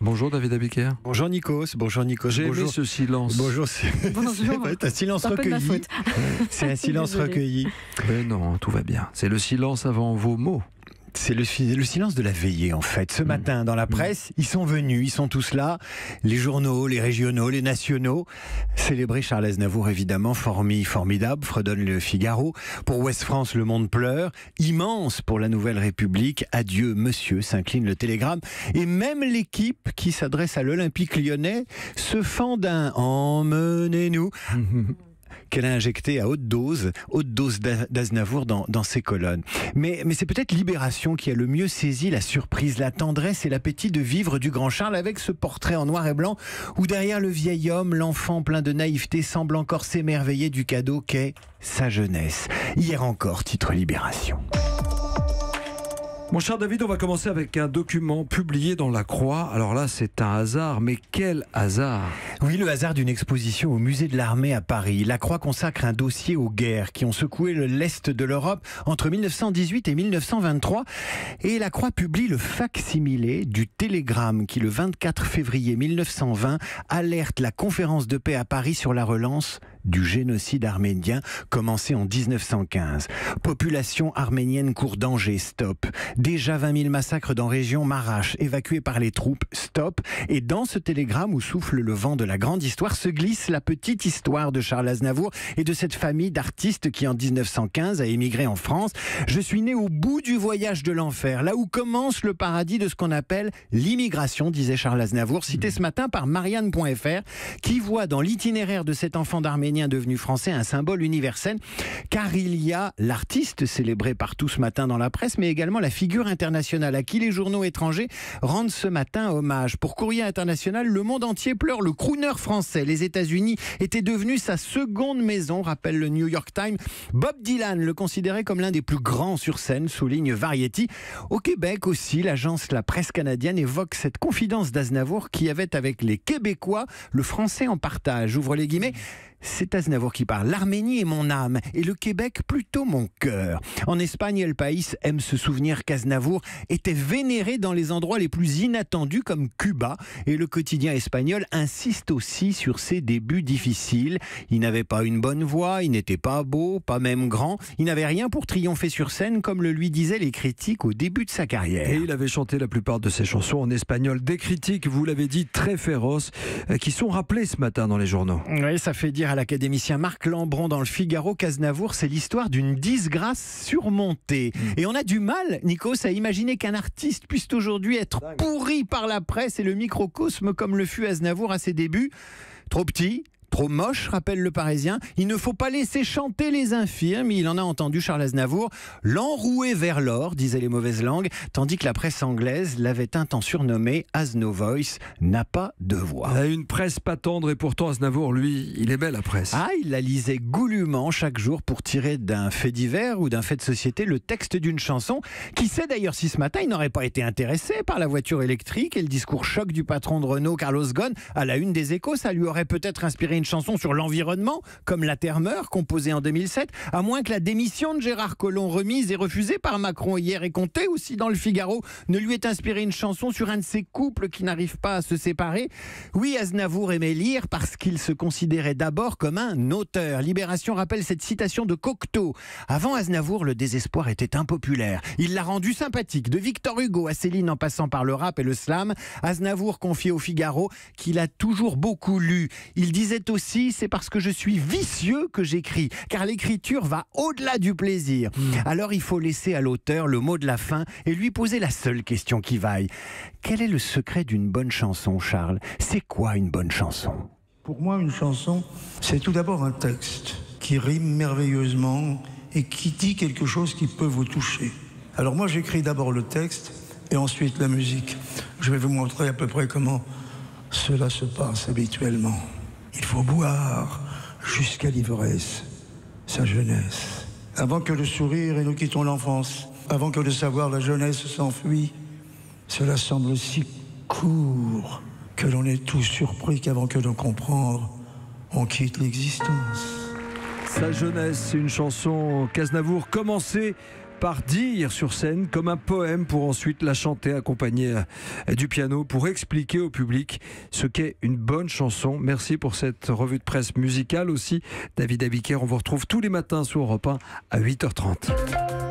Bonjour David Abiker. Bonjour Nikos, J'ai aimé ce silence. Bonjour, c'est un silence recueilli. C'est un silence recueilli. Mais non, tout va bien. C'est le silence avant vos mots. C'est le silence de la veillée en fait. Ce matin dans la presse, ils sont venus, ils sont tous là. Les journaux, les régionaux, les nationaux. Célébrer Charles Aznavour évidemment, formidable, fredonne le Figaro. Pour Ouest France, Le Monde pleure. Immense pour la Nouvelle République. Adieu monsieur, s'incline le Télégramme. Et même l'équipe qui s'adresse à l'Olympique lyonnais se fend d'un emmenez-nous. Qu'elle a injecté à haute dose d'Aznavour dans ses colonnes. Mais c'est peut-être Libération qui a le mieux saisi la surprise, la tendresse et l'appétit de vivre du grand Charles avec ce portrait en noir et blanc où derrière le vieil homme, l'enfant plein de naïveté semble encore s'émerveiller du cadeau qu'est sa jeunesse. Hier encore, titre Libération. Mon cher David, on va commencer avec un document publié dans La Croix. Alors là, c'est un hasard, mais quel hasard! Oui, le hasard d'une exposition au musée de l'armée à Paris. La Croix consacre un dossier aux guerres qui ont secoué l'Est de l'Europe entre 1918 et 1923. Et La Croix publie le fac-similé du télégramme qui, le 24 février 1920, alerte la conférence de paix à Paris sur la relance du génocide arménien commencé en 1915. Population arménienne court danger, stop. Déjà 20 000 massacres dans région Marash, évacués par les troupes, stop. Et dans ce télégramme où souffle le vent de la grande histoire se glisse la petite histoire de Charles Aznavour et de cette famille d'artistes qui en 1915 a émigré en France. Je suis né au bout du voyage de l'enfer, là où commence le paradis de ce qu'on appelle l'immigration, disait Charles Aznavour, cité ce matin par Marianne.fr, qui voit dans l'itinéraire de cet enfant d'Arménien devenu français un symbole universel, car il y a l'artiste célébré partout ce matin dans la presse, mais également la figure internationale à qui les journaux étrangers rendent ce matin hommage. Pour Courrier International, le monde entier pleure le crooner français. Les États-Unis étaient devenus sa seconde maison, rappelle le New York Times. Bob Dylan le considérait comme l'un des plus grands sur scène, souligne Variety. Au Québec aussi, l'agence La Presse canadienne évoque cette confidence d'Aznavour qui avait avec les Québécois le français en partage. Ouvre les guillemets. C'est Aznavour qui parle. L'Arménie est mon âme et le Québec plutôt mon cœur. En Espagne, El País aime se souvenir qu'Aznavour était vénéré dans les endroits les plus inattendus comme Cuba. Et le quotidien espagnol insiste aussi sur ses débuts difficiles. Il n'avait pas une bonne voix, il n'était pas beau, pas même grand. Il n'avait rien pour triompher sur scène comme le lui disaient les critiques au début de sa carrière. Et il avait chanté la plupart de ses chansons en espagnol. Des critiques, vous l'avez dit, très féroces, qui sont rappelées ce matin dans les journaux. Oui, ça fait dire à l'académicien Marc Lambron dans le Figaro qu'Aznavour, c'est l'histoire d'une disgrâce surmontée. Et on a du mal, Nikos, à imaginer qu'un artiste puisse aujourd'hui être pourri par la presse et le microcosme comme le fut Aznavour à ses débuts. Trop petit, trop moche, rappelle le Parisien. Il ne faut pas laisser chanter les infirmes. Il en a entendu Charles Aznavour l'enrouer vers l'or, disaient les mauvaises langues, tandis que la presse anglaise l'avait un temps surnommé As No Voice, n'a pas de voix. Une presse pas tendre et pourtant Aznavour, lui, il aimait la presse. Ah, il la lisait goulûment chaque jour pour tirer d'un fait divers ou d'un fait de société le texte d'une chanson. Qui sait d'ailleurs si ce matin il n'aurait pas été intéressé par la voiture électrique et le discours choc du patron de Renault, Carlos Ghosn, à la une des Échos. Ça lui aurait peut-être inspiré une chanson sur l'environnement, comme La Terre meurt, composée en 2007, à moins que la démission de Gérard Collomb, remise et refusée par Macron hier et Comté, aussi dans le Figaro, ne lui ait inspiré une chanson sur un de ces couples qui n'arrivent pas à se séparer. Oui, Aznavour aimait lire parce qu'il se considérait d'abord comme un auteur. Libération rappelle cette citation de Cocteau. Avant Aznavour, le désespoir était impopulaire. Il l'a rendu sympathique. De Victor Hugo à Céline en passant par le rap et le slam, Aznavour confiait au Figaro qu'il a toujours beaucoup lu. Il disait aussi, c'est parce que je suis vicieux que j'écris, car l'écriture va au-delà du plaisir. Alors il faut laisser à l'auteur le mot de la fin et lui poser la seule question qui vaille. Quel est le secret d'une bonne chanson, Charles? C'est quoi une bonne chanson? Pour moi, une chanson, c'est tout d'abord un texte qui rime merveilleusement et qui dit quelque chose qui peut vous toucher. Alors moi, j'écris d'abord le texte et ensuite la musique. Je vais vous montrer à peu près comment cela se passe habituellement. Il faut boire jusqu'à l'ivresse sa jeunesse. Avant que le sourire et nous quittons l'enfance, avant que de savoir la jeunesse s'enfuit, cela semble si court que l'on est tous surpris qu'avant que de comprendre, on quitte l'existence. Sa jeunesse, c'est une chanson qu'Aznavour commençait par dire sur scène comme un poème pour ensuite la chanter accompagnée du piano pour expliquer au public ce qu'est une bonne chanson. Merci pour cette revue de presse musicale aussi. David Abiker, on vous retrouve tous les matins sur Europe 1 à 8h30.